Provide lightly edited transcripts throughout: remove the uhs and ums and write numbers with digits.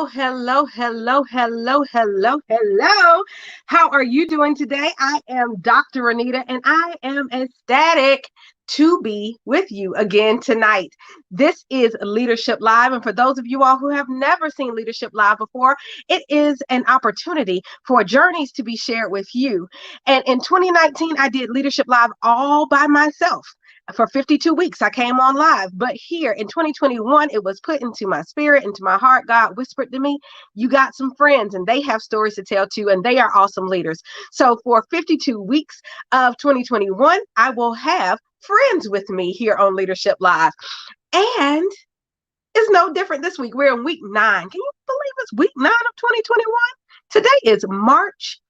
hello, hello, hello, hello, hello. How are you doing today? I am Dr. Renita and I am ecstatic to be with you again tonight. This is Leadership Live. And for those of you all who have never seen Leadership Live before, it is an opportunity for journeys to be shared with you. And in 2019, I did Leadership Live all by myself. For 52 weeks, I came on live. But here in 2021, it was put into my spirit, into my heart. God whispered to me, you got some friends and they have stories to tell too, and they are awesome leaders. So for 52 weeks of 2021, I will have friends with me here on Leadership Live. And it's no different this week. We're in week 9. Can you believe it's week 9 of 2021? Today is March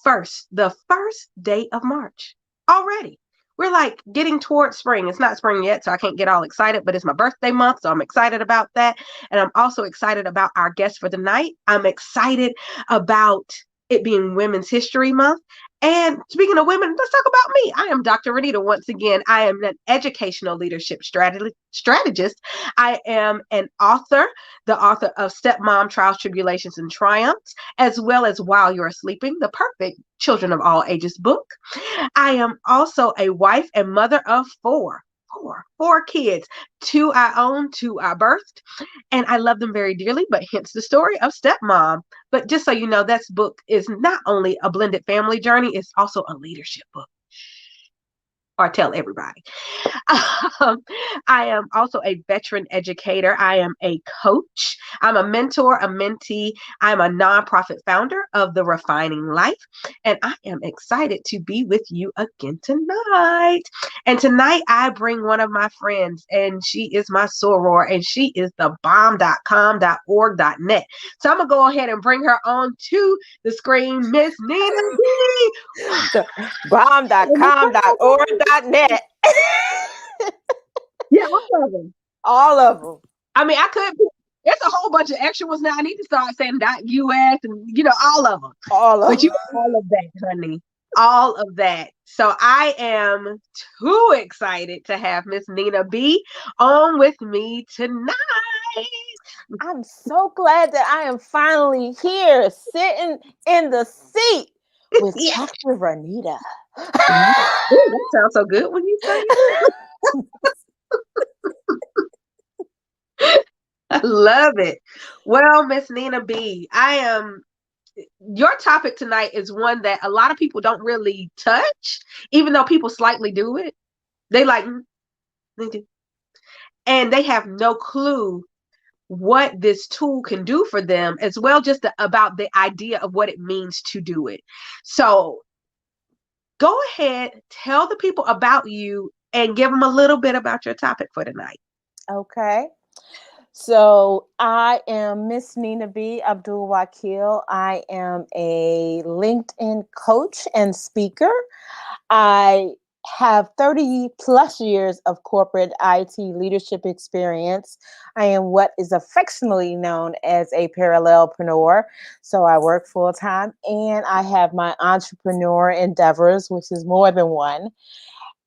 1st, the first day of March already. We're like getting towards spring. It's not spring yet, so I can't get all excited, but it's my birthday month, so I'm excited about that. And I'm also excited about our guest for the night. I'm excited about it being Women's History Month. And speaking of women, let's talk about me. I am Dr. Renita. Once again, I am an educational leadership strategist. I am an author, the author of Stepmom Trials, Tribulations, and Triumphs, as well as While You're Sleeping, the perfect children of all ages book. I am also a wife and mother of four kids. Two I own, two I birthed, and I love them very dearly, but hence the story of Stepmom. But just so you know, that book is not only a blended family journey, it's also a leadership book. Or tell everybody. Um, I am also a veteran educator. I am a coach. I'm a mentor, a mentee. I'm a nonprofit founder of The Refining Life. And I am excited to be with you again tonight. And tonight I bring one of my friends, and she is my soror, and she is the bomb.com.org.net. So I'm going to go ahead and bring her on to the screen, Miss Nena B. Bomb.com.org.net. Yeah, all of them. All of them. I mean, I could. It's a whole bunch of extra ones now. I need to start saying .us and all of them. All of But you them. all of that, honey. All of that. So I am too excited to have Miss Nena B on with me tonight. I'm so glad that I am finally here, sitting in the seat with Yeah. Dr. Renita. Ooh, that sounds so good when you say it. I love it. Well, Miss Nena B, your topic tonight is one that a lot of people don't really touch, even though people slightly do it. They like, they do. And they have no clue what this tool can do for them, as well just about the idea of what it means to do it. So go ahead, tell the people about you and give them a little bit about your topic for tonight. Okay. So I am Miss Nena B. Abdul-Wakeel. I am a LinkedIn coach and speaker. I have 30 plus years of corporate IT leadership experience. I am what is affectionately known as a parallelpreneur. So I work full time and I have my entrepreneur endeavors, which is more than one.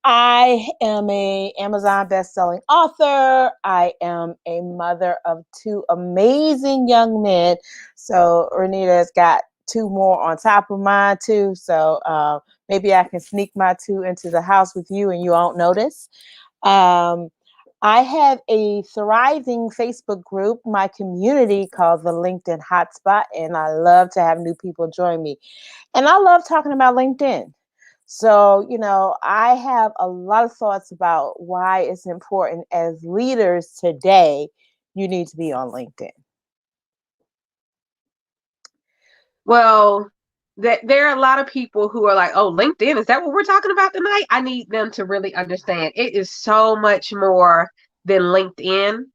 I am a Amazon best-selling author. I am a mother of two amazing young men. So Renita's got two more on top of mine too. So maybe I can sneak my two into the house with you and you won't notice. I have a thriving Facebook group, my community called the LinkedIn Hotspot, and I love to have new people join me. And I love talking about LinkedIn. So, I have a lot of thoughts about why it's important as leaders today, you need to be on LinkedIn. Well, there are a lot of people who are like, oh, LinkedIn, is that what we're talking about tonight? I need them to really understand it is so much more than LinkedIn.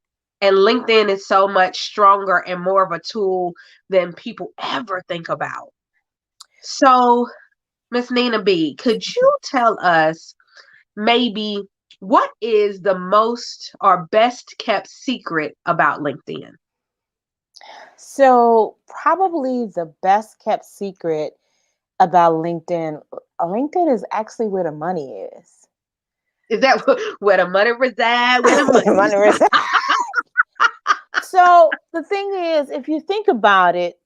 And LinkedIn is so much stronger and more of a tool than people ever think about. So, Miss Nena B, could you tell us maybe what is the most or best kept secret about LinkedIn? So, probably the best kept secret about LinkedIn is actually where the money is. Is that where the money resides? Where the money Money resides. So the thing is, if you think about it,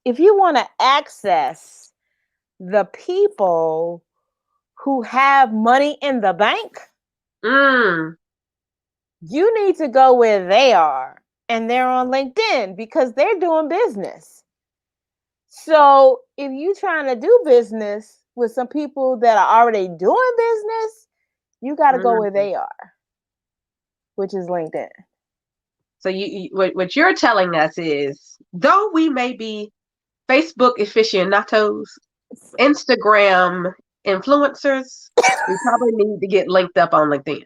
if you want to access the people who have money in the bank, Mm, you need to go where they are. And they're on LinkedIn because they're doing business. So if you're trying to do business with some people that are already doing business, you got to go where mm. they are, which is LinkedIn. So what you're telling us is, though we may be Facebook aficionados, Instagram influencers, we probably need to get linked up on LinkedIn.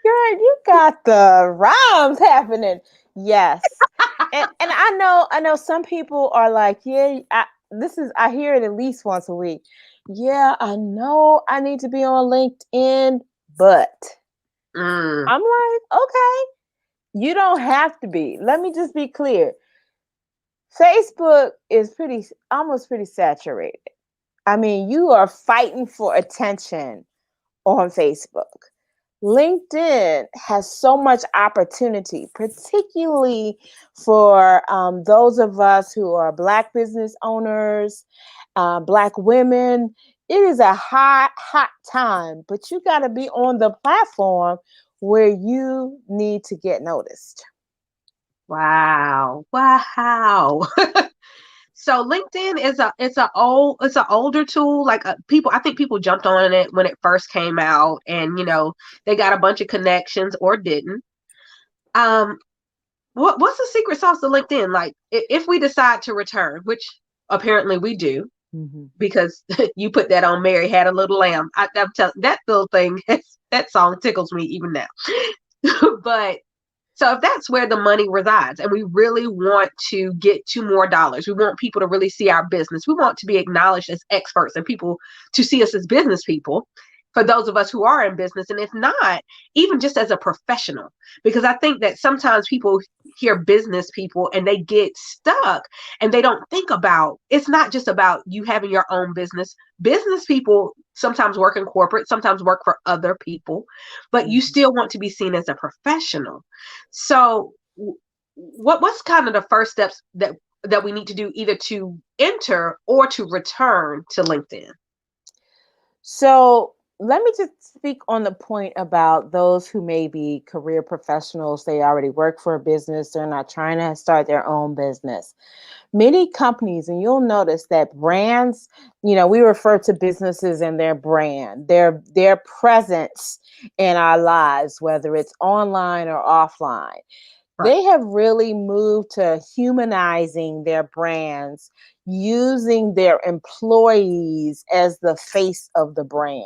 Girl, you got the rhymes happening. Yes. And I know some people are like, yeah, I hear it at least once a week. Yeah, I know I need to be on LinkedIn, but Mm, I'm like, okay, you don't have to be. Let me just be clear. Facebook is pretty saturated. I mean, you are fighting for attention on Facebook. LinkedIn has so much opportunity, particularly for those of us who are Black business owners, Black women. It is a hot time, but you got to be on the platform where you need to get noticed. wow. Wow. So LinkedIn is it's an older tool. Like people, I think people jumped on it when it first came out, and they got a bunch of connections or didn't. Um, what's the secret sauce to LinkedIn? Like if we decide to return, which apparently we do, Mhm. because you put that on Mary Had a Little Lamb. I'm telling that little thing, that song tickles me even now. But so if that's where the money resides and we really want to get to more dollars, we want people to really see our business, we want to be acknowledged as experts and people to see us as business people, for those of us who are in business, and if not, even just as a professional. Because I think that sometimes people hear business people and they get stuck and they don't think about, it's not just about you having your own business. Business people sometimes work in corporate, sometimes work for other people, but you Mhm. still want to be seen as a professional. So what's kind of the first steps that we need to do, either to enter or to return to LinkedIn? So let me just speak on the point about those who may be career professionals. They already work for a business, they're not trying to start their own business. Many companies, and you'll notice that brands, we refer to businesses and their brand, their presence in our lives, whether it's online or offline. Right. They have really moved to humanizing their brands, using their employees as the face of the brand.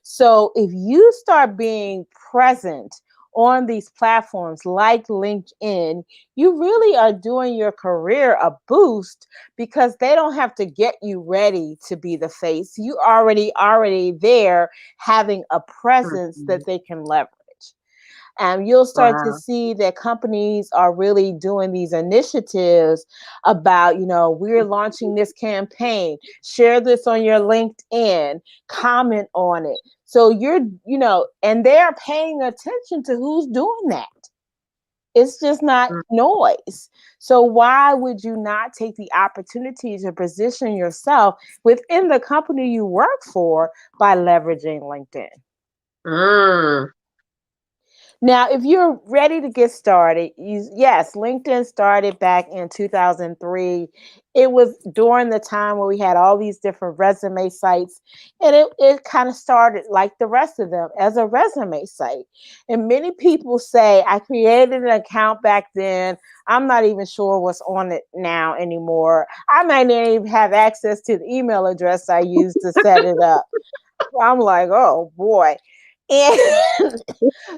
So if you start being present on these platforms like LinkedIn, you really are doing your career a boost because they don't have to get you ready to be the face. You already there having a presence Mhm. that they can leverage. You'll start to Wow. see that companies are really doing these initiatives about, we're launching this campaign, share this on your LinkedIn, comment on it. So and they're paying attention to who's doing that. It's just not Mm. noise. So why would you not take the opportunity to position yourself within the company you work for by leveraging LinkedIn? Mm. Now, if you're ready to get started, yes, LinkedIn started back in 2003. It was during the time where we had all these different resume sites, and it kind of started like the rest of them as a resume site. And many people say, I created an account back then. I'm not even sure what's on it now anymore. I might not even have access to the email address I used to set it up. I'm like, oh boy. And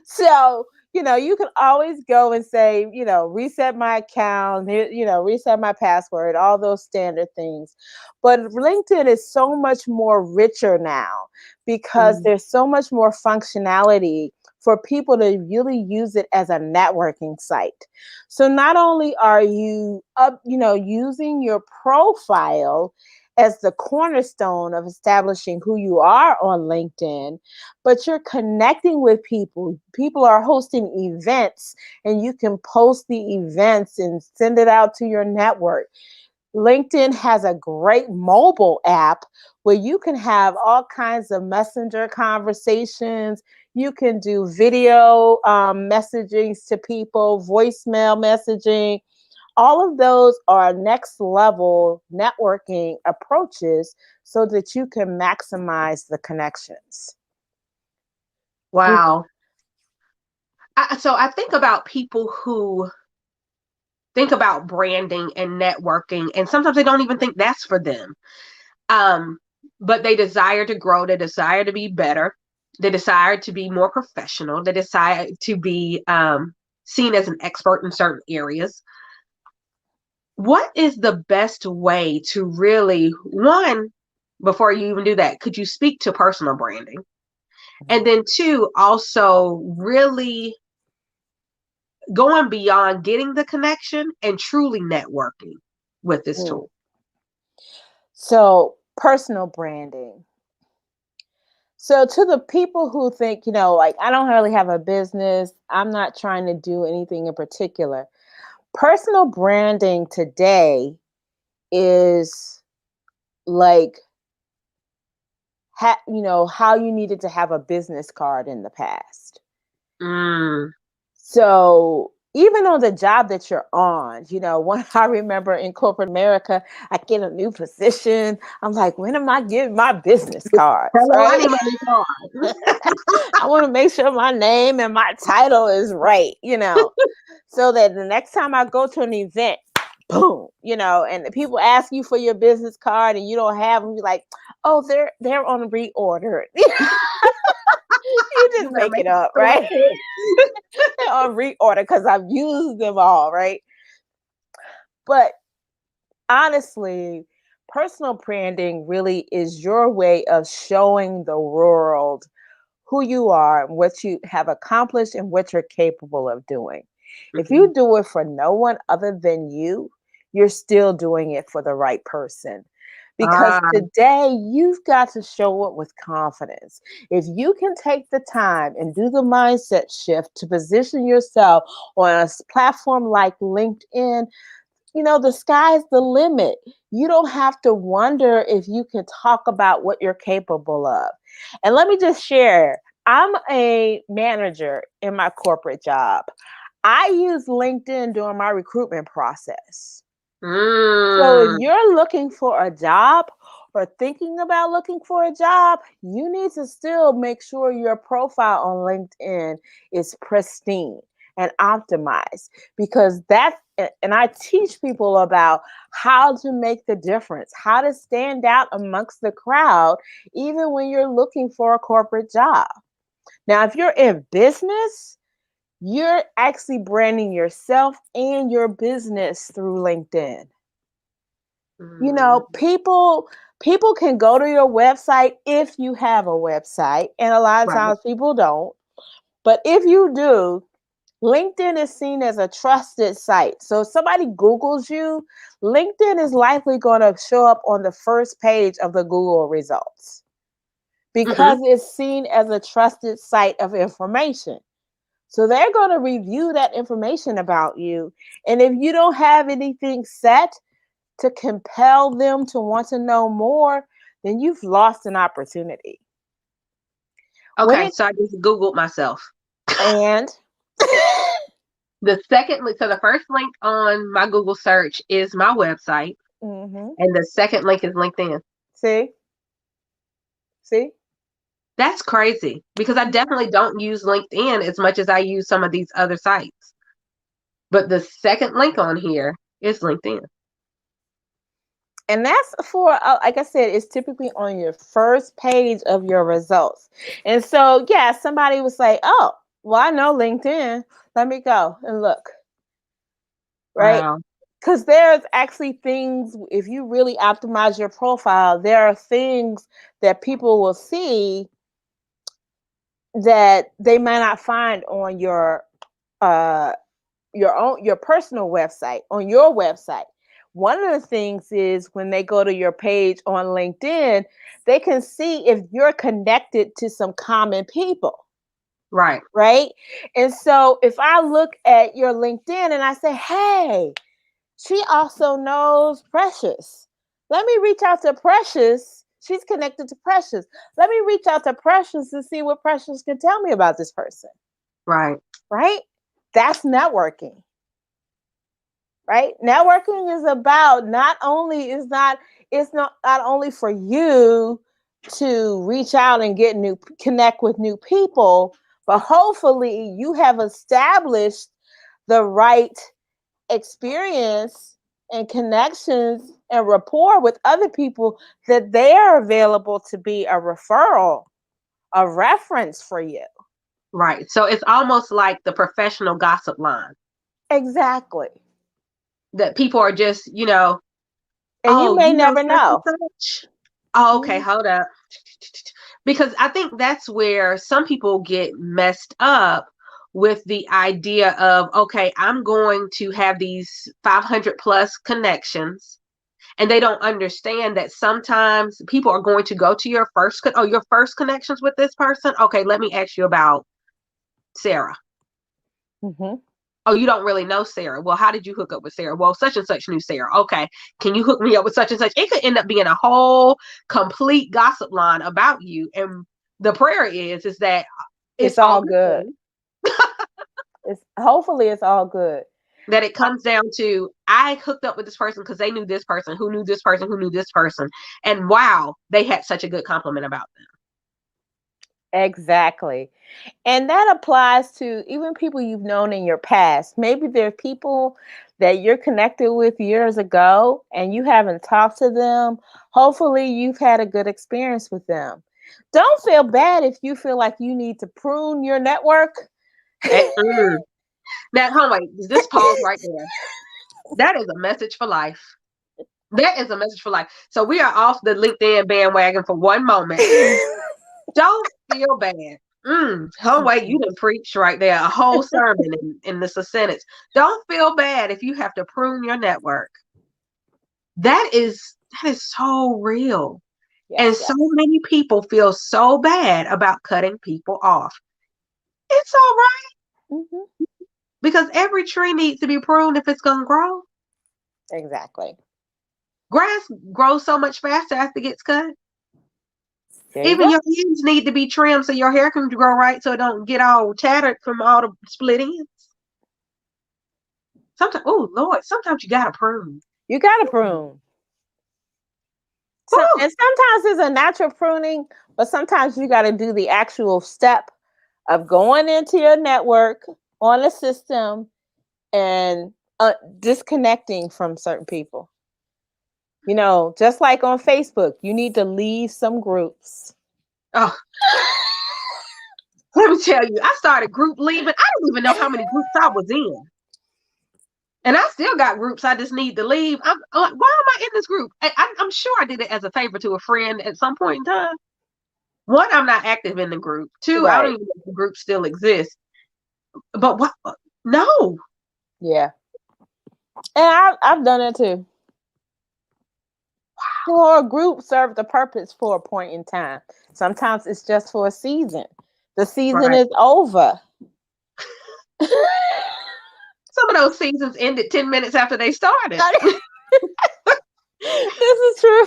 so, you can always go and say, reset my account, reset my password, all those standard things. But LinkedIn is so much more richer now because Mm. there's so much more functionality for people to really use it as a networking site. So not only are you using your profile as the cornerstone of establishing who you are on LinkedIn, but you're connecting with people. People are hosting events, and you can post the events and send it out to your network. LinkedIn has a great mobile app where you can have all kinds of messenger conversations. You can do video messaging to people, voicemail messaging. All of those are next level networking approaches so that you can maximize the connections. Wow. So I think about people who think about branding and networking, and sometimes they don't even think that's for them. Um, but they desire to grow, they desire to be better, they desire to be more professional, they desire to be seen as an expert in certain areas. What is the best way to really, one, before you even do that, could you speak to personal branding? And then two, also really going beyond getting the connection and truly networking with this Mm. tool. So, personal branding. So, to the people who think, like, I don't really have a business, I'm not trying to do anything in particular. Personal branding today is like, how you needed to have a business card in the past. Mm. So even on the job that you're on, when I remember in corporate America, I get a new position. I'm like, when am I getting my business cards, Hello, I right? need my new card. I want to make sure my name and my title is right, so that the next time I go to an event, boom, and the people ask you for your business card and you don't have them, you're like, oh, they're on reorder. You You just better make make it it up, so right? quick. They're on reorder because I've used them all, right? But honestly, personal branding really is your way of showing the world who you are, what you have accomplished, and what you're capable of doing. If Mhm. you do it for no one other than you, you're still doing it for the right person. Because Ah, today you've got to show up with confidence. If you can take the time and do the mindset shift to position yourself on a platform like LinkedIn, the sky's the limit. You don't have to wonder if you can talk about what you're capable of. And let me just share, I'm a manager in my corporate job. I use LinkedIn during my recruitment process. So if mm, you're looking for a job or thinking about looking for a job, you need to still make sure your profile on LinkedIn is pristine and optimized, because and I teach people about how to make the difference, how to stand out amongst the crowd, even when you're looking for a corporate job. Now, if you're in business, you're actually branding yourself and your business through LinkedIn. mm. People can go to your website if you have a website, and a lot of Right. times people don't. But if you do, LinkedIn is seen as a trusted site. So if somebody Googles you, LinkedIn is likely going to show up on the first page of the Google results Hmm. because it's seen as a trusted site of information. So they're going to review that information about you. And if you don't have anything set to compel them to want to know more, then you've lost an opportunity. When Okay, it so I just Googled myself. and The second link, so the first link on my Google search is my website, hmm and the second link is LinkedIn. see, see, That's crazy because I definitely don't use LinkedIn as much as I use some of these other sites. But the second link on here is LinkedIn. and that's for like I said, it's typically on your first page of your results. And so, yeah, somebody was like, "Oh, well, I know LinkedIn. Let me go and look." Right? Wow. Because there's actually things, if you really optimize your profile, there are things that people will see that they might not find on uh your personal website, on your website. one of the things is when they go to your page on LinkedIn, they can see if you're connected to some common people, Right. right? And so if I look at your LinkedIn and I say, hey, she also knows Precious. Let me reach out to Precious. She's connected to Precious. Let me reach out to Precious and see what Precious can tell me about this person, Right. right? That's networking, right? Networking is about not only is not it's not only for you to reach out and get new connect with new people, but hopefully you have established the right experience and connections and rapport with other people that they are available to be a referral, a reference for you. Right. So it's almost like the professional gossip line Exactly. that people are just, And you oh, may you know never such know. and such. Oh, okay, Mhm. hold up. Because I think that's where some people get messed up with the idea of, okay, I'm going to have these 500 plus connections. And they don't understand that sometimes people are going to go to your first connections with this person. Okay, let me ask you about Sarah. Mhm. Oh, you don't really know Sarah. Well, how did you hook up with Sarah? Well, such and such knew Sarah. Okay, can you hook me up with such and such? It could end up being a whole complete gossip line about you. And the prayer is that it's It's all all good. good. It's hopefully it's all good. That it comes down to I hooked up with this person because they knew this person who knew this person who knew this person. And wow, they had such a good compliment about them. Exactly. And that applies to even people you've known in your past. Maybe there are people that you're connected with years ago and you haven't talked to them. Hopefully, you've had a good experience with them. Don't feel bad if you feel like you need to prune your network. Mm. Now, hold on, wait, just pause right there. That is a message for life. That is a message for life. So we are off the LinkedIn bandwagon for one moment. Don't feel bad. Oh wait, you didn't preach right there. A whole sermon in this a sentence. Don't feel bad if you have to prune your network. That is so real. And Yes, so yes. many people feel so bad about cutting people off. It's all right Hmm. because every tree needs to be pruned if it's gonna grow. Exactly. Grass grows so much faster after it gets cut. There you Even go. your ends need to be trimmed so your hair can grow right so it don't get all tattered from all the split ends. Sometimes, oh Lord, sometimes you gotta prune. You got to prune. Whew. And sometimes it's a natural pruning, but sometimes you got to do the actual step of going into your network on a system and disconnecting from certain people. Just like on Facebook, you need to leave some groups. Oh, let me tell you, I started group leaving. I don't even know how many groups I was in. And I still got groups I just need to leave. I'm like, why am I in this group? I'm sure I did it as a favor to a friend at some point in time. One, I'm not active in the group. Two, I don't Right. even know if the group still exists. But what? No. Yeah. And I've done it too. Or a group served a purpose for a point in time. Sometimes it's just for a season. The season Right. is over. Some of those seasons ended 10 minutes after they started. This is true.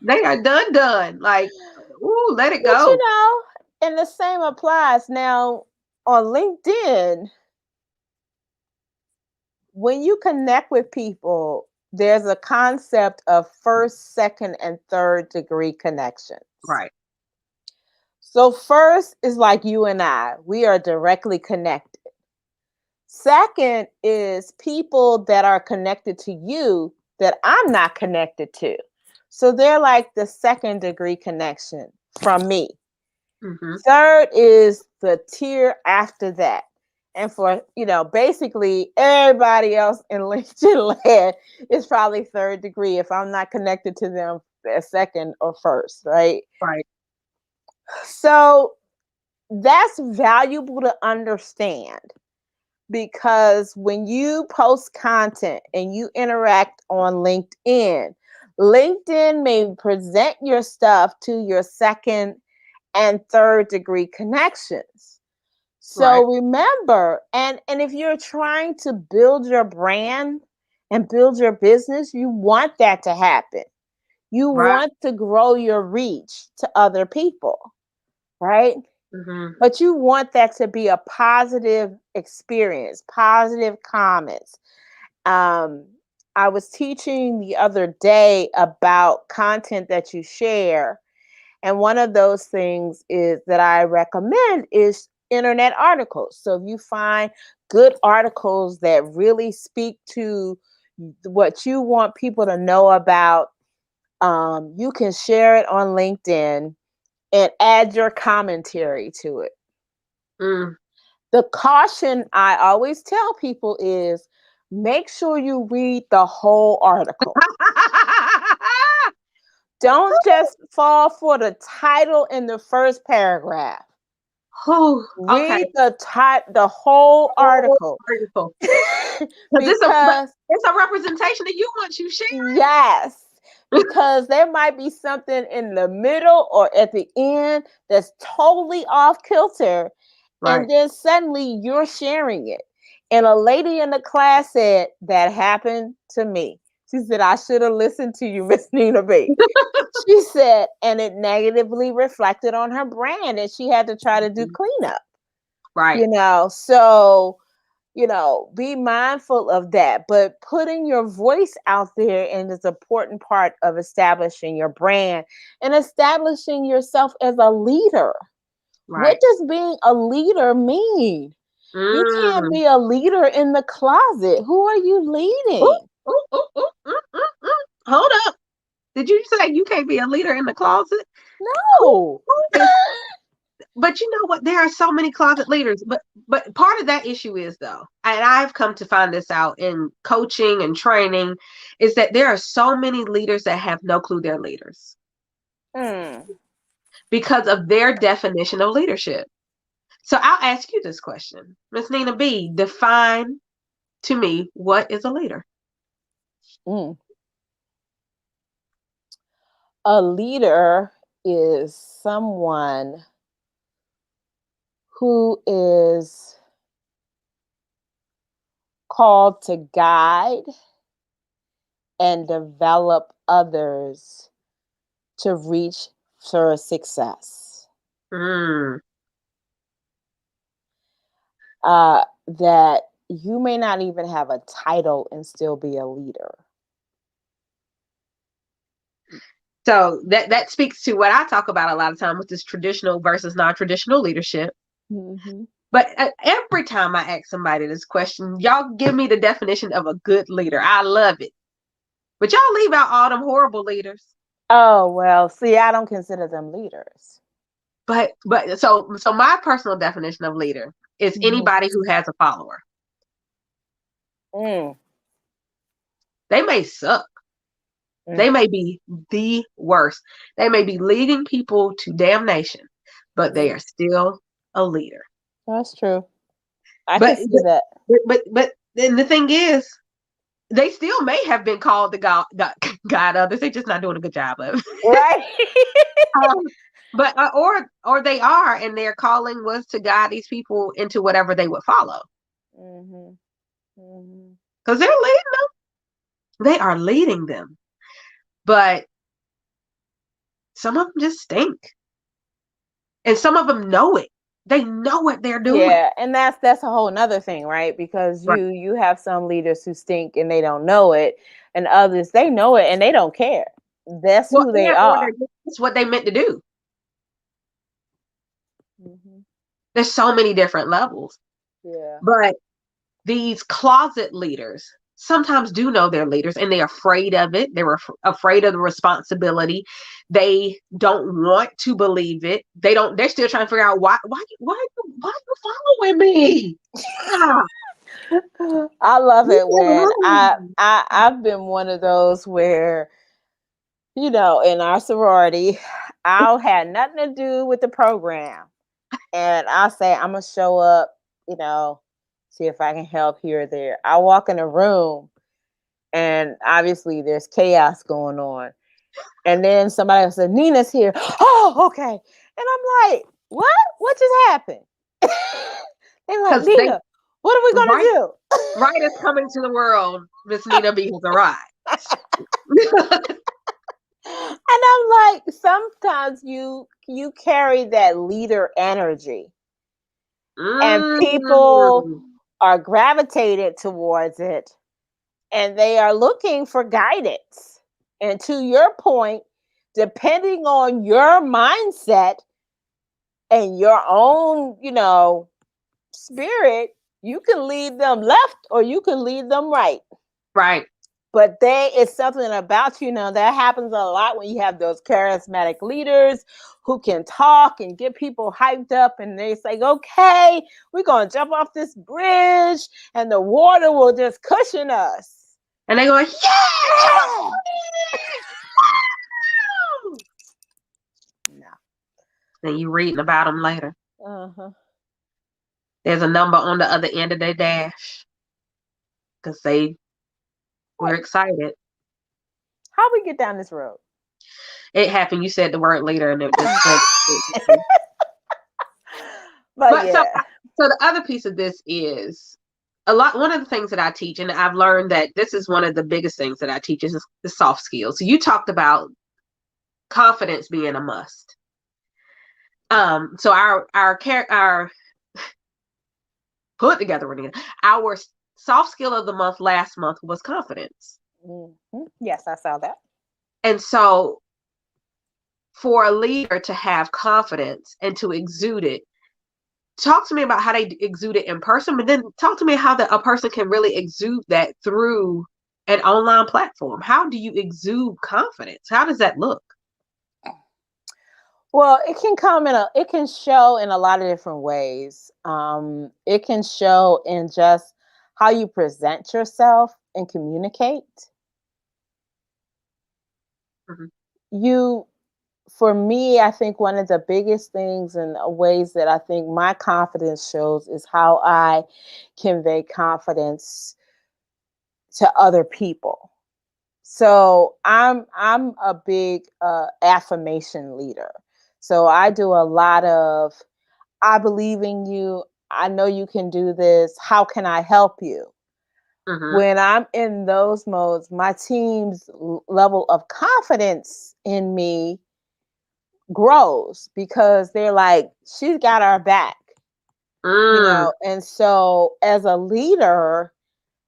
They are done. Like, ooh, let it But go. and the same applies now on LinkedIn. When you connect with people, there's a concept of first, second, and third degree connections. Right. So, first is like you and I, we are directly connected. Second is people that are connected to you that I'm not connected to. So, they're like the second degree connection from me. Mm-hmm. Third is the tier after that. And for, basically everybody else in LinkedIn land is probably third degree if I'm not connected to them as second or first, right? Right. So that's valuable to understand because when you post content and you interact on LinkedIn may present your stuff to your second and third degree connections. Right. So remember, and if you're trying to build your brand and build your business, you want that to happen. You Right. want to grow your reach to other people, right? Mm-hmm. But you want that to be a positive experience, positive comments. Um, I was teaching the other day about content that you share. And one of those things is that I recommend is internet articles. So if you find good articles that really speak to what you want people to know about, you can share it on LinkedIn and add your commentary to it. Mm. The caution I always tell people is make sure you read the whole article. Don't just fall for the title in the first paragraph. Oh, okay. Read the whole Oh, article. article. Because Because it's a representation of you once you share. yes, because there might be something in the middle or at the end that's totally off kilter, Right. and then suddenly you're sharing it. And a lady in the class said that happened to me. She said, I should have listened to you, Miss Nena B. She said, and it negatively reflected on her brand, and she had to try to do cleanup, Right. So, be mindful of that. But putting your voice out there and is an important part of establishing your brand and establishing yourself as a leader. What Right. does being a leader mean? You can't Mm. be a leader in the closet. Who are you Ooh, leading? ooh, ooh, ooh, Hold up. Did you say you can't be a leader in the closet? No. Who is? But you know what? There are so many closet leaders. But part of that issue is though, and I've come to find this out in coaching and training, is that there are so many leaders that have no clue they're leaders Hmm. because of their definition of leadership. So I'll ask you this question, Miss Nena B. Define to me what is a leader. Mm. A leader is someone who is called to guide and develop others to reach for success. Mm. That you may not even have a title and still be a leader. So that speaks to what I talk about a lot of time, with this traditional versus non-traditional leadership. Mm-hmm. But every time I ask somebody this question, y'all give me the definition of a good leader. I love it. But y'all leave out all them horrible leaders. Oh, well, see, I don't consider them leaders. But my personal definition of leader is Mm-hmm. anybody who has a follower. Mm. They may suck. Mm. They may be the worst. They may be leading people to damnation, but they are still a leader. That's true. I can But see that. but then the thing is, they still may have been called to guide others. They're just not doing a good job of it. Right? Um, but or they are, and their calling was to guide these people into whatever they would follow, Mm-hmm. Mm-hmm. because they're leading them. They are leading them, but some of them just stink, and some of them know it. They know what they're doing. Yeah, and that's a whole nother thing, right? Because Right. you have some leaders who stink and they don't know it, and others they know it and they don't care. That's Well, who they and or are. they're just what they meant to do. Mm-hmm. There's so many different levels, Yeah. but these closet leaders sometimes do know they're leaders, and they're afraid of it. They're afraid of the responsibility. They don't want to believe it. They're still trying to figure out why you following me. Ah, I love leave it me when alone. I've been one of those where in our sorority, I'll had nothing to do with the program, and I'll say I'm gonna show up, you know, see if I can help here or there. I walk in a room and obviously there's chaos going on. And then somebody else said, Nena's here. Oh, okay. And I'm like, what? What just happened? They're like, Because they Nena, what are we going right to right is coming to the world. Miss Nina B has arrived. do? And I'm like, sometimes you carry that leader energy and people Mm, are gravitated towards it and they are looking for guidance. And to your point, depending on your mindset and your own, spirit, you can lead them left or you can lead them right. right. But it's something about that happens a lot when you have those charismatic leaders who can talk and get people hyped up, and they say, okay, we're going to jump off this bridge and the water will just cushion us. And they go, yeah, Yeah. No. then you reading about them later. Uh-huh. There's a number on the other end of their dash because they were Right. excited. How we get down this road? It happened. You said the word later, and it just went. But But so, yeah. so the other piece of this is a lot. One of the things that I teach, and I've learned that this is one of the biggest things that I teach is the soft skills. So you talked about confidence being a must. So our put together, our soft skill of the month last month was confidence. Mm-hmm. Yes, I saw that. And so for a leader to have confidence and to exude it, talk to me about how they exude it in person, but then talk to me how a person can really exude that through an online platform. How do you exude confidence? How does that look? Well, it can show in a lot of different ways. It can show in just how you present yourself and communicate. Mhm. You, for me, I think one of the biggest things and ways that I think my confidence shows is how I convey confidence to other people. So I'm a big affirmation leader. So I do a lot of I believe in you. I know you can do this. How can I help you? Mhm. When I'm in those modes, my team's level of confidence in me grows because they're like, she's got our back. Mm. And so as a leader,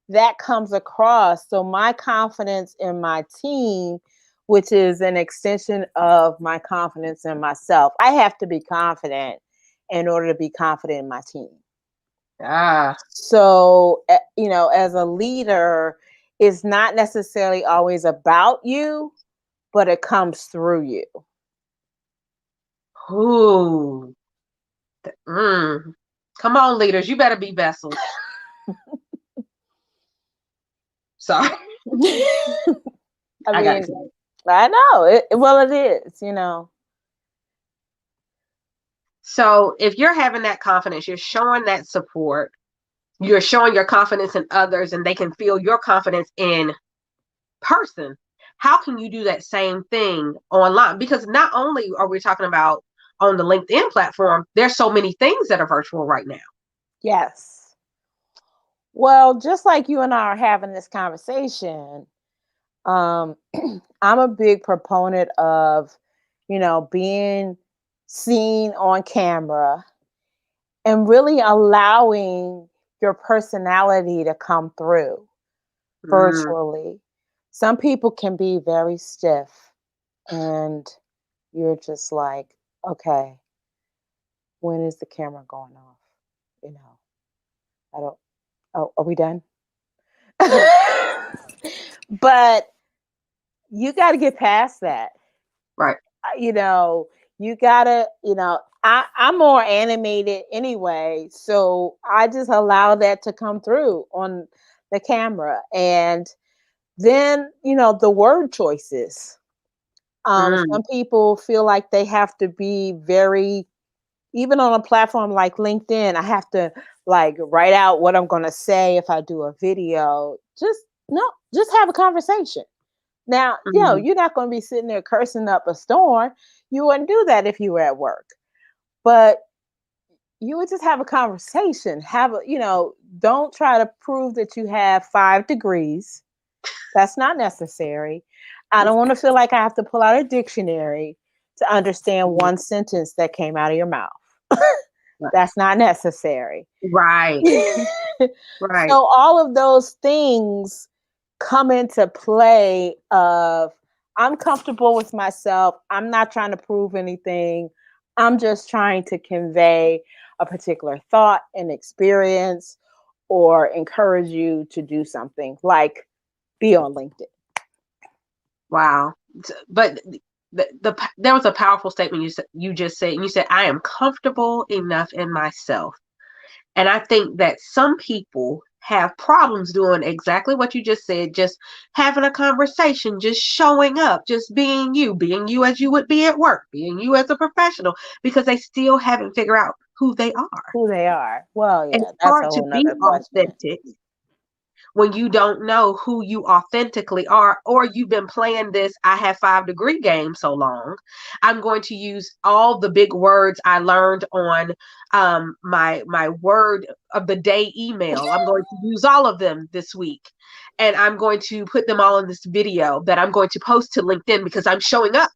that comes across. So my confidence in my team, which is an extension of my confidence in myself, I have to be confident in order to be confident in my team. Ah. So, as a leader, it's not necessarily always about you, but it comes through you. Ooh. Mm. Come on, leaders. You better be vessels. Sorry. I I got mean, to. I know well, it is. So if you're having that confidence, you're showing that support, you're showing your confidence in others, and they can feel your confidence in person. How can you do that same thing online? Because not only are we talking about on the LinkedIn platform, there's so many things that are virtual right now. Yes. Well, just like you and I are having this conversation, um, I'm a big proponent of, being seen on camera and really allowing your personality to come through Mm, virtually. Some people can be very stiff and you're just like, okay, when is the camera going off? You know, I don't, oh, are we done? But you got to get past that. right. You know, you gotta, I'm more animated anyway, so I just allow that to come through on the camera. And then, the word choices. Mm, Some people feel like they have to be very, even on a platform like LinkedIn, I have to like write out what I'm going to say if I do a video. Just no, just have a conversation. Now, Mhm. you're not going to be sitting there cursing up a storm. You wouldn't do that if you were at work. But you would just have a conversation. Don't try to prove that you have 5 degrees. That's not necessary. I don't want to feel like I have to pull out a dictionary to understand one sentence that came out of your mouth. That's not necessary. Right. So Right. all of those things come into play of I'm comfortable with myself. I'm not trying to prove anything. I'm just trying to convey a particular thought and experience or encourage you to do something like be on LinkedIn. Wow. But there was a powerful statement you just said, and you said, I am comfortable enough in myself. And I think that some people have problems doing exactly what you just said, just having a conversation, just showing up, just being you as you would be at work, being you as a professional, because they still haven't figured out who they are. Who they are. Well, And yeah, it's that's a hard to whole be nother question. authentic when you don't know who you authentically are, or you've been playing this I have 5 degree game so long. I'm going to use all the big words I learned on my word of the day email. I'm going to use all of them this week, and I'm going to put them all in this video that I'm going to post to LinkedIn because I'm showing up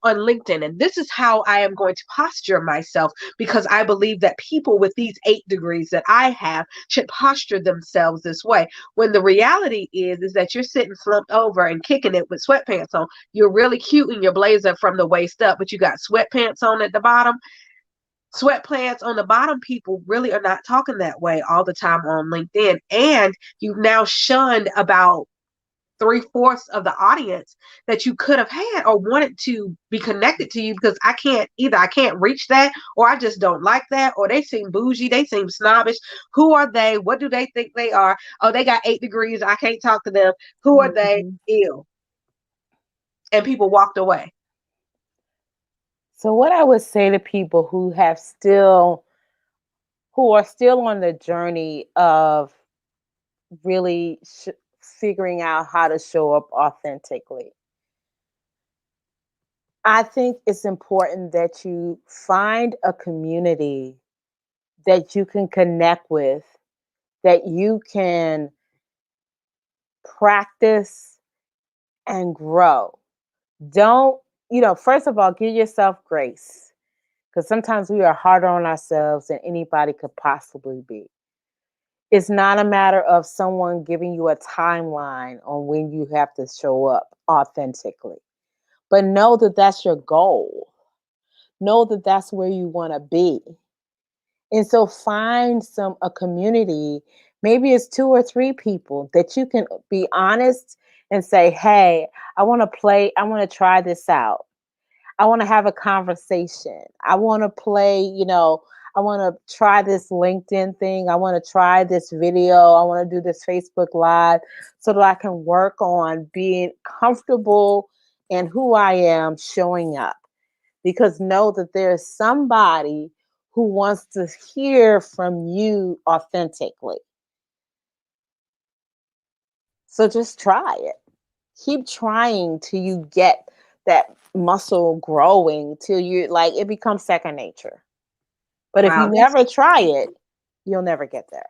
on LinkedIn, and this is how I am going to posture myself, because I believe that people with these 8 degrees that I have should posture themselves this way, when the reality is that you're sitting slumped over and kicking it with sweatpants on. You're really cute in your blazer from the waist up, but you got sweatpants on at the bottom. Sweatpants on the bottom people really are not talking that way all the time on LinkedIn. And you've now shunned about 3/4 of the audience that you could have had or wanted to be connected to you, because I can't reach that, or I just don't like that, or they seem bougie, they seem snobbish. Who are they? What do they think they are? Oh, they got 8 degrees, I can't talk to them. Who are they? Mhm. Ew. And people walked away. So what I would say to people who are still on the journey of really figuring out how to show up authentically. I think it's important that you find a community that you can connect with, that you can practice and grow. Don't, first of all, give yourself grace, because sometimes we are harder on ourselves than anybody could possibly be. It's not a matter of someone giving you a timeline on when you have to show up authentically, but know that that's your goal. Know that that's where you want to be. And so find a community, maybe it's 2 or 3 people that you can be honest and say, "Hey, I want to try this out. I want to have a conversation. I want to play, I want to try this LinkedIn thing. I want to try this video. I want to do this Facebook Live so that I can work on being comfortable in who I am showing up." Because know that there's somebody who wants to hear from you authentically. So just try it. Keep trying till you get that muscle growing till you like it becomes second nature. But if you Wow, that's never try it, you'll never get there.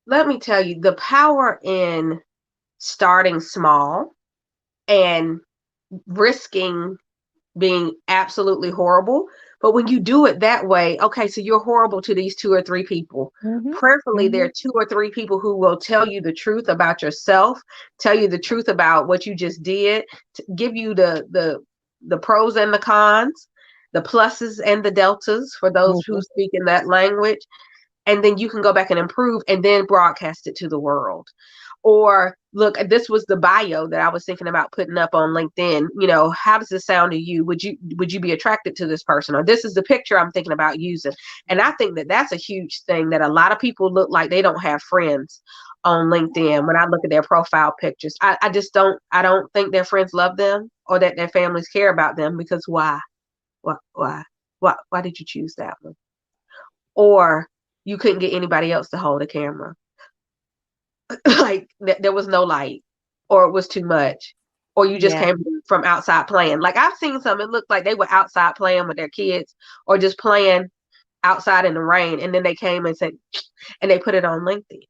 let me tell you the power in starting small and risking being absolutely horrible. But when you do it that way, okay, so you're horrible to these 2 or 3 people. Mhm. Prayerfully, there Mhm. are 2 or 3 people who will tell you the truth about yourself, tell you the truth about what you just did, to give you the pros and the cons, the pluses and the deltas for those who Mhm. speak in that language. And then you can go back and improve and then broadcast it to the world. Or look, this was the bio that I was thinking about putting up on LinkedIn. How does this sound to you? Would you be attracted to this person? Or this is the picture I'm thinking about using. And I think that that's a huge thing, that a lot of people look like they don't have friends on LinkedIn. When I look at their profile pictures, I just don't think their friends love them or that their families care about them. Because why? Why did you choose that one? or you couldn't get anybody else to hold a camera. Like there was no light, or it was too much, or you just Yeah. came from outside playing. Like I've seen some, it looked like they were outside playing with their kids or just playing outside in the rain, and then they came and said, and they put it on LinkedIn.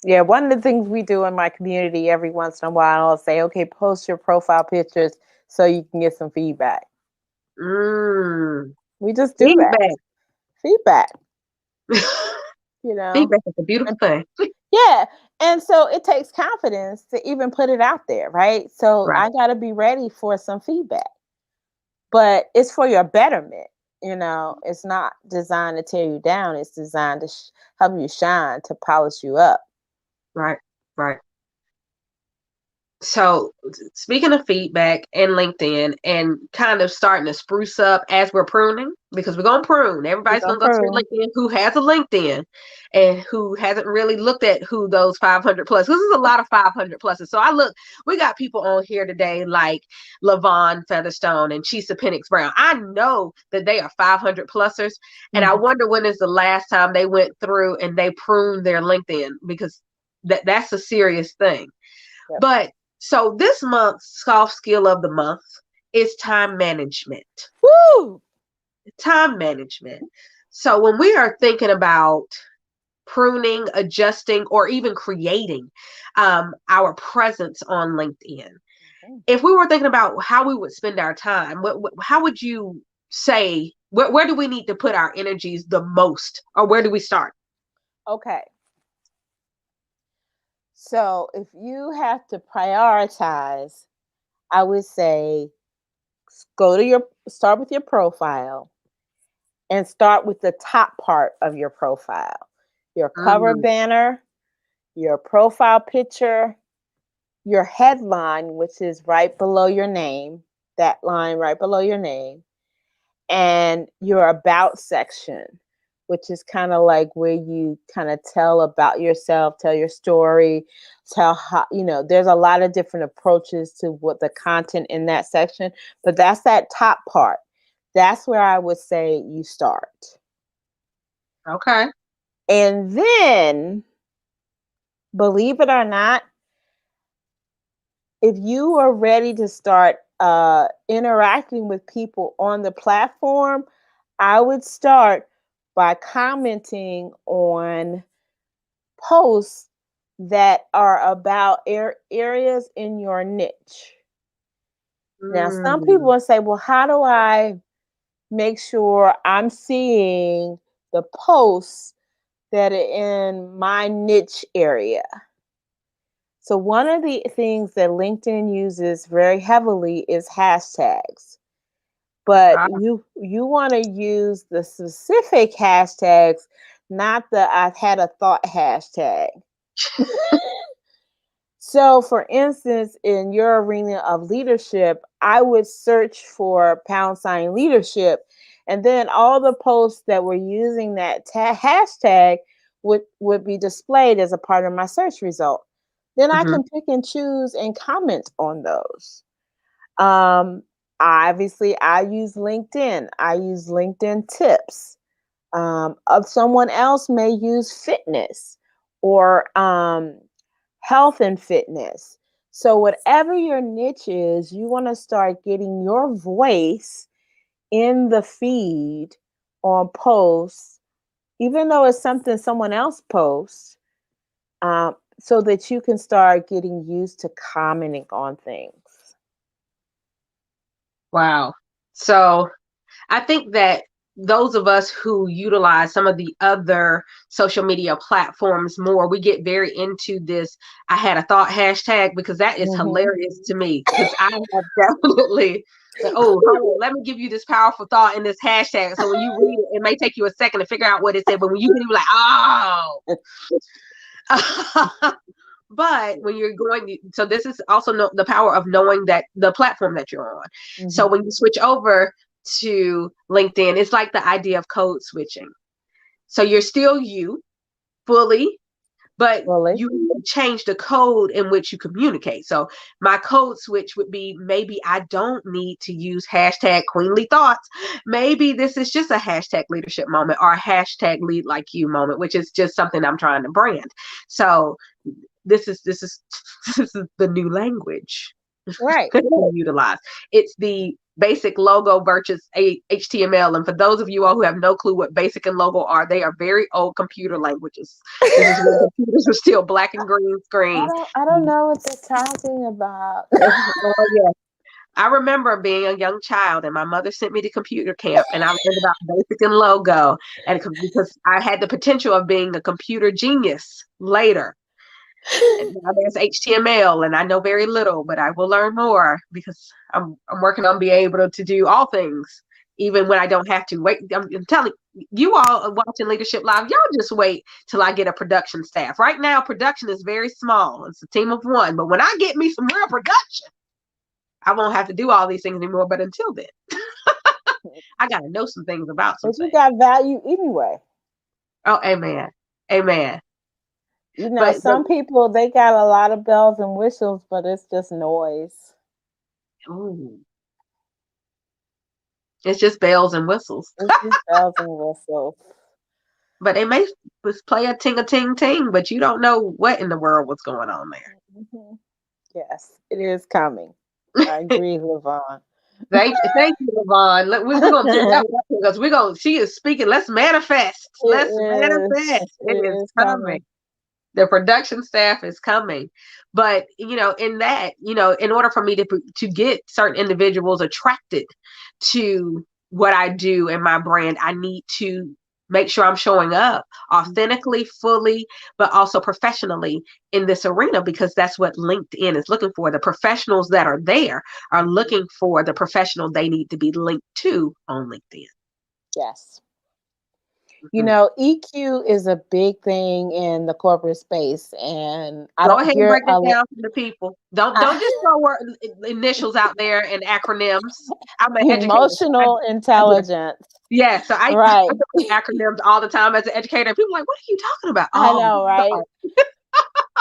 Yeah, one of the things we do in my community every once in a while, I'll say, okay, post your profile pictures so you can get some feedback. Mm, We just do that. feedback. Feedback, you know. Feedback is a beautiful And thing. yeah. And so it takes confidence to even put it out there, right? So Right, I got to be ready for some feedback, but it's for your betterment. You know, it's not designed to tear you down. It's designed to help you shine, to polish you up. right, right. So, speaking of feedback and LinkedIn and kind of starting to spruce up as we're pruning, because we're going to prune. We're Everybody's going going to to go to your prune. LinkedIn who has a LinkedIn and who hasn't really looked at who those 500 plus. This is a lot of 500 pluses. So, we got people on here today like Lavon Featherstone and Chisa Penix Brown. I know that they are 500 plusers. And I Mhm. wonder when is the last time they went through and they pruned their LinkedIn, because that's a serious thing. Yep. But so this month's soft skill of the month is time management. Woo! Time management. So when we are thinking about pruning, adjusting, or even creating our presence on LinkedIn, Mhm. if we were thinking about how we would spend our time, how would you say, where do we need to put our energies the most, or where do we start? Okay. So if you have to prioritize, I would say start with your profile and start with the top part of your profile. Your cover Mm, banner, your profile picture, your headline, which is right below your name, that line right below your name, and your about section, which is kind of like where you kind of tell about yourself, tell your story, tell how, there's a lot of different approaches to what the content in that section, but that's that top part. That's where I would say you start. okay. And then, believe it or not, if you are ready to start interacting with people on the platform, I would start by commenting on posts that are about areas in your niche. Now, some people Mm, will say, well, how do I make sure I'm seeing the posts that are in my niche area? So, one of the things that LinkedIn uses very heavily is hashtags. But ah, you want to use the specific hashtags, not the I've had a thought hashtag. So, for instance, in your arena of leadership, I would search for #leadership, and then all the posts that were using that hashtag would be displayed as a part of my search result. Then I mhm. can pick and choose and comment on those. Um, Obviously, I use LinkedIn. I use LinkedIn tips. Of someone else may use fitness or health and fitness. So, whatever your niche is, you want to start getting your voice in the feed on posts, even though it's something someone else posts, so that you can start getting used to commenting on things. Wow. So I think that those of us who utilize some of the other social media platforms more, we get very into this I had a thought hashtag, because that is Mhm. hilarious to me. Because I have definitely, like, oh, hold on, let me give you this powerful thought in this hashtag. So when you read it, it may take you a second to figure out what it said, but when you read it, you're like, oh. But when you're going, so this is also the power of knowing that the platform that you're on. So Mhm. when you switch over to LinkedIn, it's like the idea of code switching. So you're still you fully, but Really? you change the code in which you communicate. So my code switch would be, maybe I don't need to use hashtag queenly thoughts. Maybe this is just a hashtag leadership moment, or a hashtag lead like you moment, which is just something I'm trying to brand. So this is this is the new language Right. utilize. It's the basic logo versus HTML. And for those of you all who have no clue what basic and logo are, they are very old computer languages. This is when computers were still black and green screen. I don't know what they're talking about. Oh, yeah. I remember being a young child, and my mother sent me to computer camp, and I learned about basic and logo, and because I had the potential of being a computer genius later. And now there's HTML, and I know very little, but I will learn more because I'm working on being able to do all things, even when I don't have to. Wait, I'm telling you all watching Leadership Live, y'all just wait till I get a production staff. Right now, production is very small. It's a team of one. But when I get me some real production, I won't have to do all these things anymore. But until then, I got to know some things about some But you things. got value anyway. Oh, amen. Amen. You know, But some people, they got a lot of bells and whistles, but it's just noise. ooh, it's just bells and whistles. It's just bells and whistles. But they may just play a ting a ting ting, but you don't know what in the world was going on Hmm. Yes, it is coming. I there. agree, Levon. Thank you, Levon. We're gonna do that because we're gonna. She is speaking. Let's manifest. It Let's is. manifest. It It is is coming. coming. The production staff is coming. But in that, in order for me to get certain individuals attracted to what I do and my brand, I need to make sure I'm showing up authentically, fully, but also professionally in this arena, because that's what LinkedIn is looking for. The professionals that are there are looking for the professional they need to be linked to on LinkedIn. Yes. You Mhm. know, EQ is a big thing in the corporate space, and I Go don't ahead and hear break that down for the people. Don't just throw initials out there and acronyms. I'm an educator. So emotional yeah. intelligence. Yeah, so I Right. use acronyms all the time as an educator. People are like, what are you talking about? I Oh, know, right? sorry.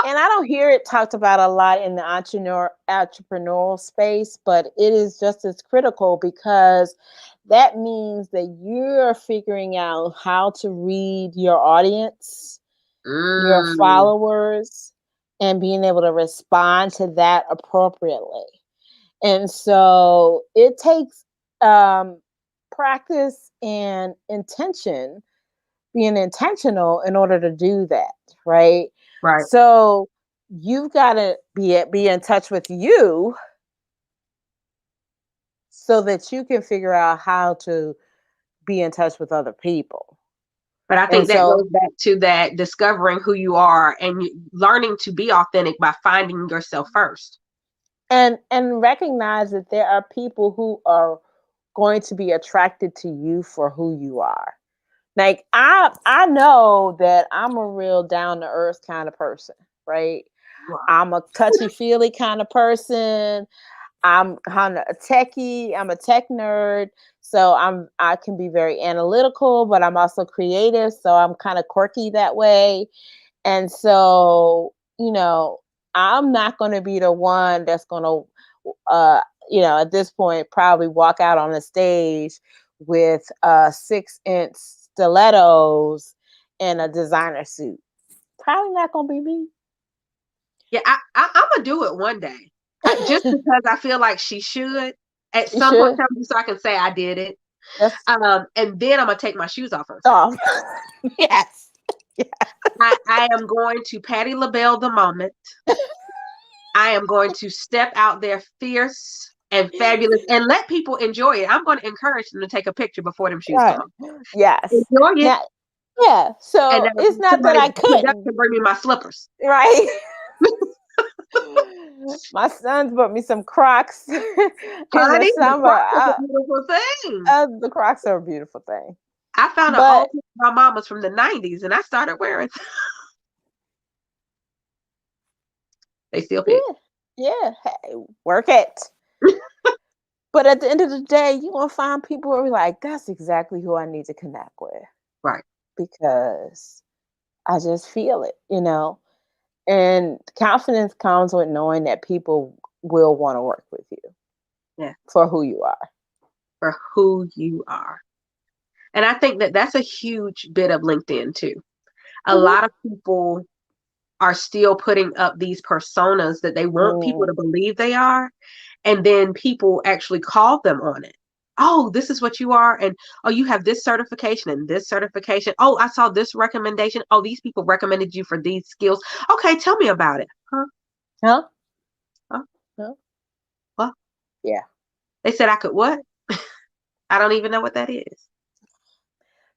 And I don't hear it talked about a lot in the entrepreneurial space, but it is just as critical because that means that you're figuring out how to read your audience, your Mm, followers, and being able to respond to that appropriately. And so it takes um, practice and intention, being intentional in order to do that, right? right. So you've got to be in touch with you so that you can figure out how to be in touch with other people. But I And think that so goes back to that discovering who you are and learning to be authentic by finding yourself first. and recognize that there are people who are going to be attracted to you for who you are. Like I know that I'm a real down to earth kind of person, right? Right. I'm a touchy feely kind of person. I'm kind of a techie. I'm a tech nerd. So I can be very analytical, but I'm also creative. So I'm kind of quirky that way. And so, I'm not going to be the one that's going to, at this point, probably walk out on the stage with 6-inch stilettos and a designer suit. Probably not going to be me. Yeah, I'm gonna do it one day. Just because I feel like she should at You some point should. in time, so I can say I did it. That's And then I'm gonna take my shoes off on off. stage. Yes. I am going to Patti LaBelle the moment. I am going to step out there fierce and fabulous and let people enjoy it. I'm going to encourage them to take a picture before them shoes come Right. off. Yes. Enjoy it. Now, yeah. And So it's not that somebody I couldn't, production bring me my slippers. right? My sons bought me some Crocs in the Honey, the summer. Crocs is a beautiful thing. The Crocs are a beautiful thing. I found an But old my mama's from the 90s and I started wearing. They still fit. yeah, yeah, hey, work it. But at the end of the day, you're gonna find people who are like, that's exactly who I need to connect with Right. because I just feel it. And confidence comes with knowing that people will want to work with you Yeah, for who you are. for who you are. And I think that that's a huge bit of LinkedIn too. A lot of people are still putting up these personas that they want people to Mm. believe they are, and then people actually call them on it. Oh, this is what you are, and oh, you have this certification and this certification. Oh, I saw this recommendation. Oh, these people recommended you for these skills. Okay, tell me about it. Huh? Huh? Huh? Huh? What? Yeah. They said I could what? I don't even know what that is.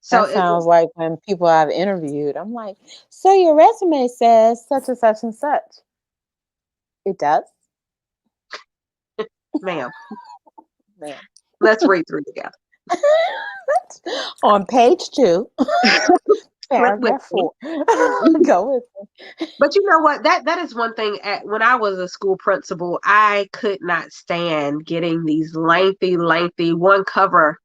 So That it, sounds like when people I've interviewed, I'm like, so your resume says such and such and such. It does? ma'am, Ma'am. let's read through together. On page 2, Flip with paragraph me. 4. Go with me. But you know what? That is one thing. When I was a school principal, I could not stand getting these lengthy one cover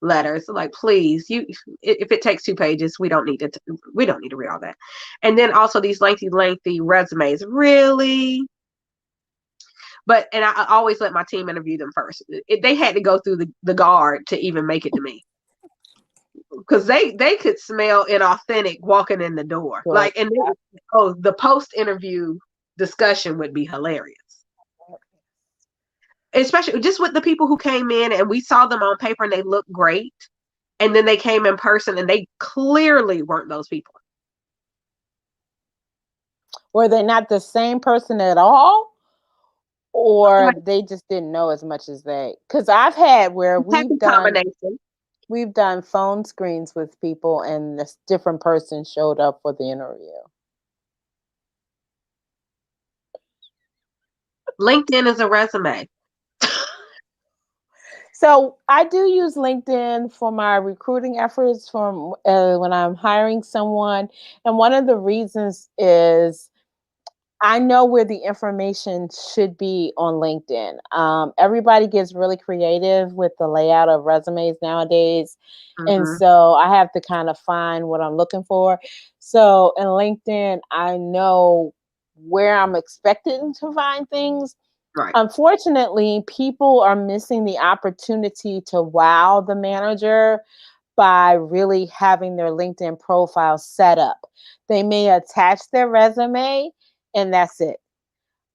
letters. Like, please, if it takes 2 pages, we don't need to read all that. And then also these lengthy resumes. Really? But and I always let my team interview them first. They had to go through the guard to even make it to me, because they could smell inauthentic walking in the door. Sure. Like, and oh, the post interview discussion would be hilarious, especially just with the people who came in and we saw them on paper and they looked great, and then they came in person and they clearly weren't those people. Were they not the same person at all? Or Like, they just didn't know as much as they, because I've had where happy combination. we've done phone screens with people and this different person showed up for the interview. LinkedIn is a resume. So I do use LinkedIn for my recruiting efforts from when I'm hiring someone. And one of the reasons is I know where the information should be on LinkedIn. Everybody gets really creative with the layout of resumes nowadays. And Hmm. so I have to kind of find what I'm looking for. So in LinkedIn, I know where I'm expecting to find things. Right. Unfortunately, people are missing the opportunity to wow the manager by really having their LinkedIn profile set up. They may attach their resume and that's it.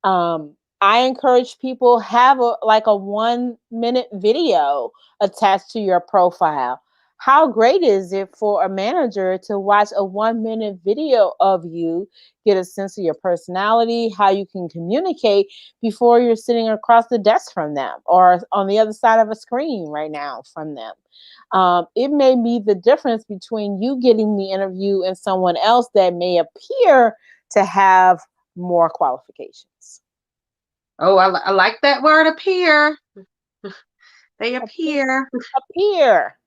I encourage people have a 1 minute video attached to your profile. How great is it for a manager to watch a 1 minute video of you, get a sense of your personality, how you can communicate before you're sitting across the desk from them or on the other side of a screen right now from them? It may be the difference between you getting the interview and someone else that may appear to have more qualifications. Oh, I like that word, appear. They Appear, appear. appear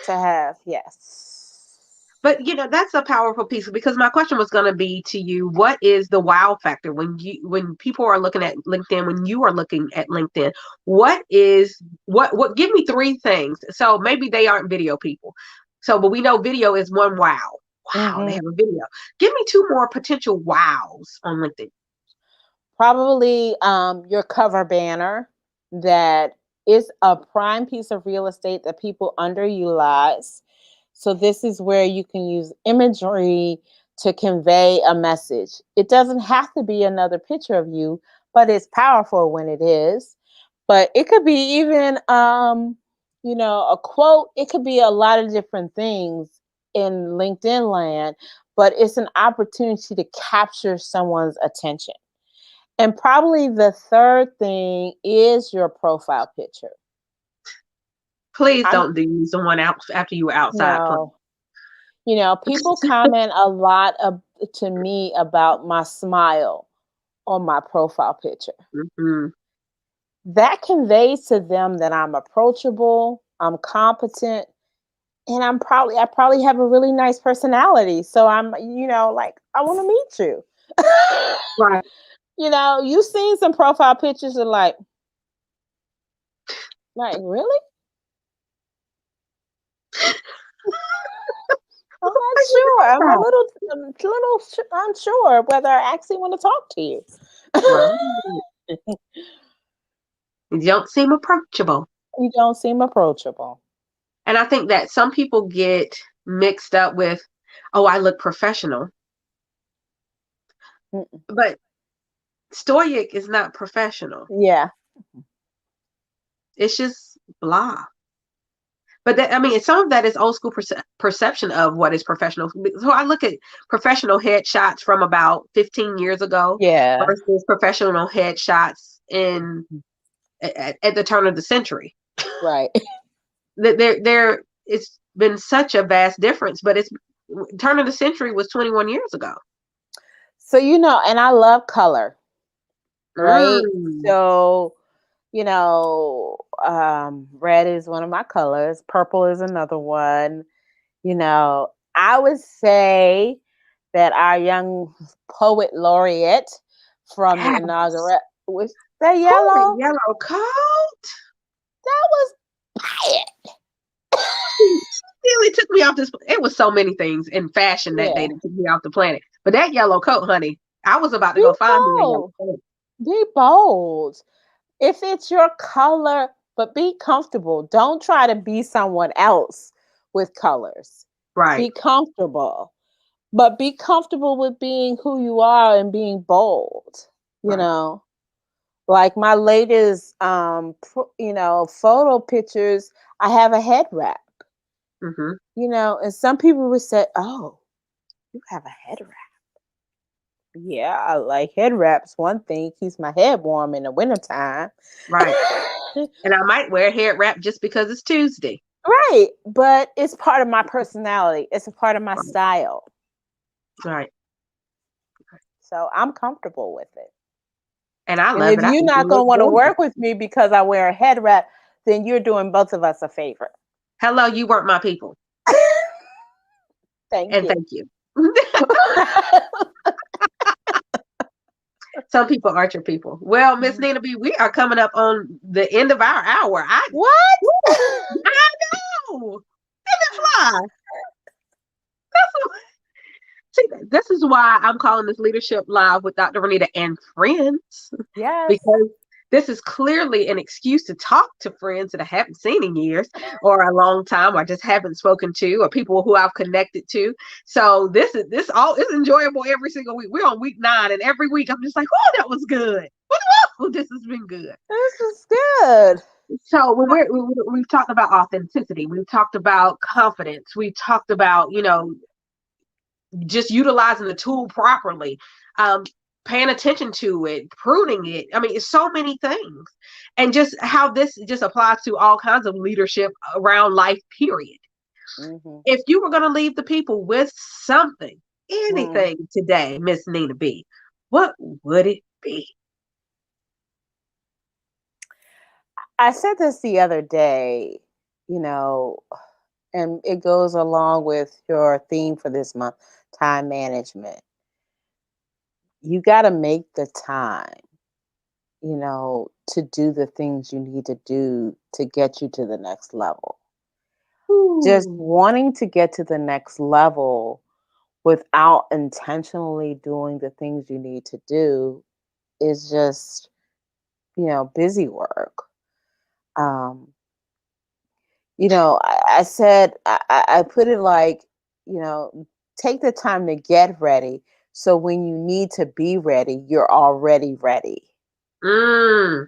to have, yes. But that's a powerful piece, because my question was going to be to you, what is the wow factor when people are looking at LinkedIn, when you are looking at LinkedIn, what give me 3 things. So maybe they aren't video people. So but we know video is one wow. Wow, they Hmm. have a video. Give me 2 more potential wows on LinkedIn. Probably your cover banner that is a prime piece of real estate that people underutilize. So this is where you can use imagery to convey a message. It doesn't have to be another picture of you, but it's powerful when it is. But it could be even a quote. It could be a lot of different things in LinkedIn land, but it's an opportunity to capture someone's attention. And probably the third thing is your profile picture. Please I'm don't use the one out after you were outside playing. no, people comment a lot to me about my smile on my profile picture. Hmm. That conveys to them that I'm approachable, I'm competent, and I probably have a really nice personality. So I'm, like I want to meet you. Right. You've seen some profile pictures of like really? I'm not What you sure. I'm a think little unsure whether I actually want to talk to you. about? Right. You don't seem approachable. You don't seem approachable. And I think that some people get mixed up with, oh, I look professional. Mm-mm. But stoic is not professional. Yeah. It's just blah. But that, I mean, some of that is old school perception of what is professional. So I look at professional headshots from about 15 years ago Yeah. versus professional headshots in at the turn of the century. Right. There, it's been such a vast difference, but it's turn of the century was 21 years ago. So, and I love color, right? Mm, So, red is one of my colors, purple is another one. I would say that our young poet laureate from the yes. inaugural was that Oh, that yellow. yellow coat. That was it. Really took me off this. It was so many things in fashion that day Yeah, that took me off the planet. But that yellow coat, honey, I was about to be go find me a yellow bold. coat. Be bold. If it's your color, but be comfortable. Don't try to be someone else with colors. Right, Be comfortable, but be comfortable with being who you are and being bold. You right. know, like my latest, photo pictures, I have a head wrap. Mm-hmm. And some people would say, "Oh, you have a head wrap." Yeah, I like head wraps. One thing keeps my head warm in the wintertime. Right. And I might wear a head wrap just because it's Tuesday. Right, but it's part of my personality. It's a part of my Right. style. Right. So I'm comfortable with it. And I And love if it. I you're think it not going to looks want to gorgeous. work with me because I wear a head wrap, then you're doing both of us a favor. Hello, you weren't my people. Thank And you. thank you. Some people aren't your people. Well, Miss Nina B, we are coming up on the end of our hour. What? Woo, I know. Didn't it fly? That's See, this is why I'm calling this Leadership Live with Dr. Renita and friends, Yes. because this is clearly an excuse to talk to friends that I haven't seen in years or a long time or just haven't spoken to or people who I've connected to. So this all is enjoyable every single week. We're on week 9 and every week I'm just like, oh, that was good. This has been good. This is good. So when we've talked about authenticity, we've talked about confidence, we've talked about, just utilizing the tool properly, um, paying attention to it, pruning it. I mean, it's so many things. And just how this just applies to all kinds of leadership around life, period. Hmm. If you were going to leave the people with something, Mm. anything today, Miss Nina B, what would it be? I said this the other day, you know, and it goes along with your theme for this month, time management. You got to make the time, to do the things you need to do to get you to the next level. Just Ooh, wanting to get to the next level without intentionally doing the things you need to do is just, busy work. Um, I said, I put it like, you know, take the time to get ready. So when you need to be ready, you're already ready. mm,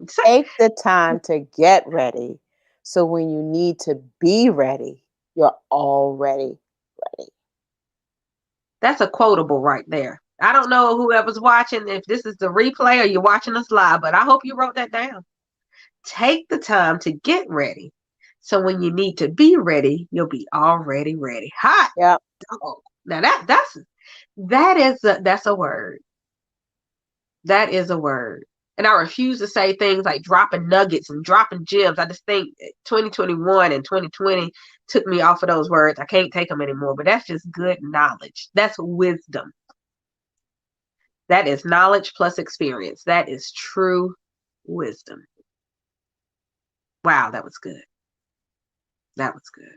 say, Take the time to get ready. So when you need to be ready, you're already ready. that's a quotable right there. I don't know whoever's watching, if this is the replay or you're watching us live, but I hope you wrote that down. Take the time to get ready. So when you need to be ready, you'll be already ready. Hot Yeah. dog. Now that's a word. That is a word. And I refuse to say things like dropping nuggets and dropping gems. I just think 2021 and 2020 took me off of those words. I can't take them anymore, but that's just good knowledge. That's wisdom. That is knowledge plus experience. That is true wisdom. Wow, that was good. That was good.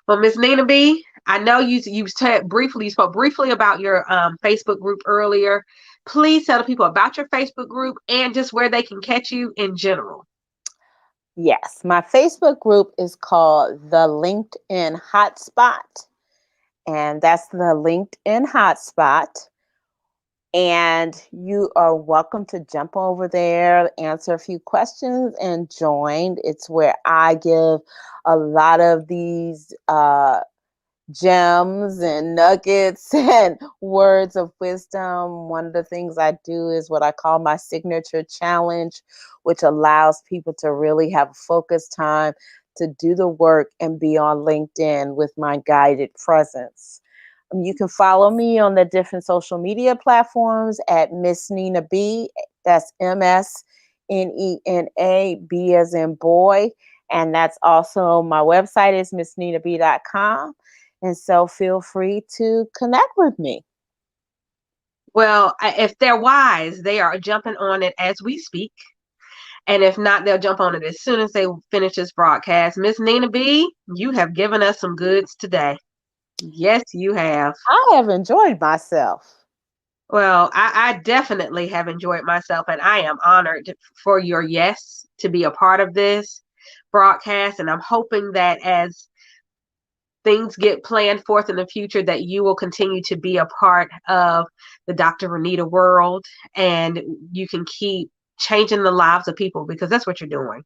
Well, Miss Nina B, I know you spoke briefly about your Facebook group earlier. Please tell the people about your Facebook group and just where they can catch you in general. Yes, my Facebook group is called the LinkedIn Hotspot, and that's the LinkedIn Hotspot. And you are welcome to jump over there, answer a few questions, and join. It's where I give a lot of these gems and nuggets and words of wisdom. One of the things I do is what I call my signature challenge, which allows people to really have a focused time to do the work and be on LinkedIn with my guided presence. You can follow me on the different social media platforms at Miss Nena B. That's MSNENA, B as in boy. And that's also my website is missnenab.com. And so feel free to connect with me. Well, if they're wise, they are jumping on it as we speak. And if not, they'll jump on it as soon as they finish this broadcast. Miss Nina B, you have given us some goods today. Yes, you have. I have enjoyed myself. Well, I definitely have enjoyed myself, and I am honored for your yes to be a part of this broadcast. And I'm hoping that as things get planned forth in the future, that you will continue to be a part of the Dr. Renita world, and you can keep changing the lives of people, because that's what you're doing.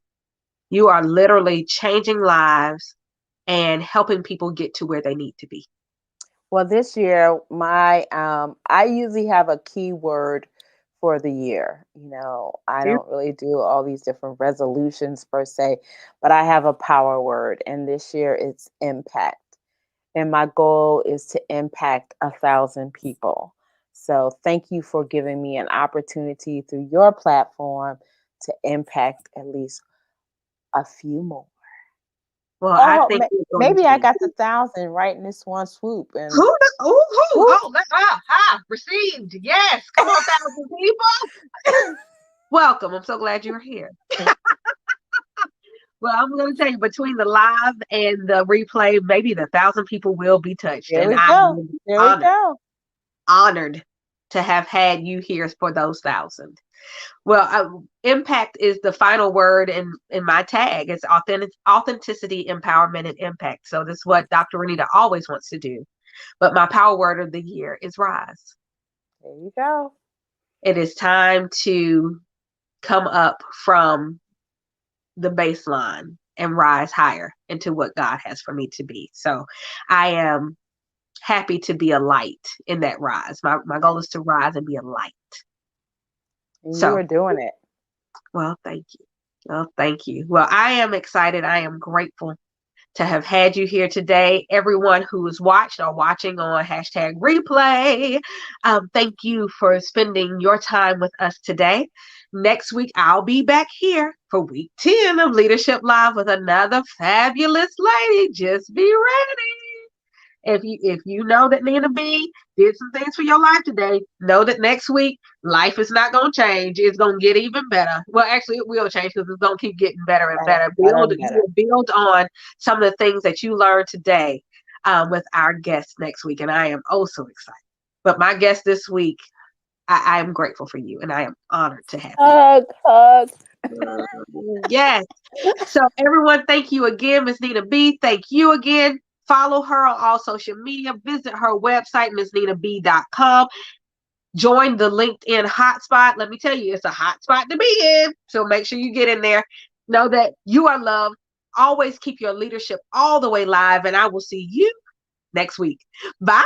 You are literally changing lives and helping people get to where they need to be. Well, this year, my I usually have a keyword for the year. I don't really do all these different resolutions per se, but I have a power word, and this year it's impact. And my goal is to impact 1,000 people. So thank you for giving me an opportunity through your platform to impact at least a few more. Well, I Oh, think you're going maybe to I be. got the 1,000 right in this one swoop. Who? And Who? whoop. Oh, received. Yes. Come on, 1,000 people. Welcome. I'm so glad you're here. Well, I'm going to tell you, between the live and the replay, maybe the 1,000 people will be touched, There and we I go. am There we honored, go. honored to have had you here for those 1,000. Well, impact is the final word in my tag. It's authenticity, empowerment, and impact. So this is what Dr. Renita always wants to do. But my power word of the year is rise. There you go. It is time to come up from the baseline and rise higher into what God has for me to be. So I am happy to be a light in that rise. My goal is to rise and be a light. And you So, are doing it. well, thank you. Well, thank you. Well, I am excited. I am grateful to have had you here today. Everyone who has watched or watching on hashtag replay, thank you for spending your time with us today. Next week, I'll be back here for week 10 of Leadership Live with another fabulous lady. Just be ready. If you know that Nina B did some things for your life today, know that next week life is not going to change. It's going to get even better. Well, actually, it will change, because it's going to keep getting better and Better, better. better You and better. will build on some of the things that you learned today with our guests next week, and I am oh so excited. But my guest this week, I am grateful for you, and I am honored to have you. Hug, hug. Yes. So everyone, thank you again, Miss Nina B. Thank you again. Follow her on all social media. Visit her website, missnenab.com. Join the LinkedIn hotspot. Let me tell you, it's a hot spot to be in. So make sure you get in there. Know that you are loved. Always keep your leadership all the way live. And I will see you next week. Bye.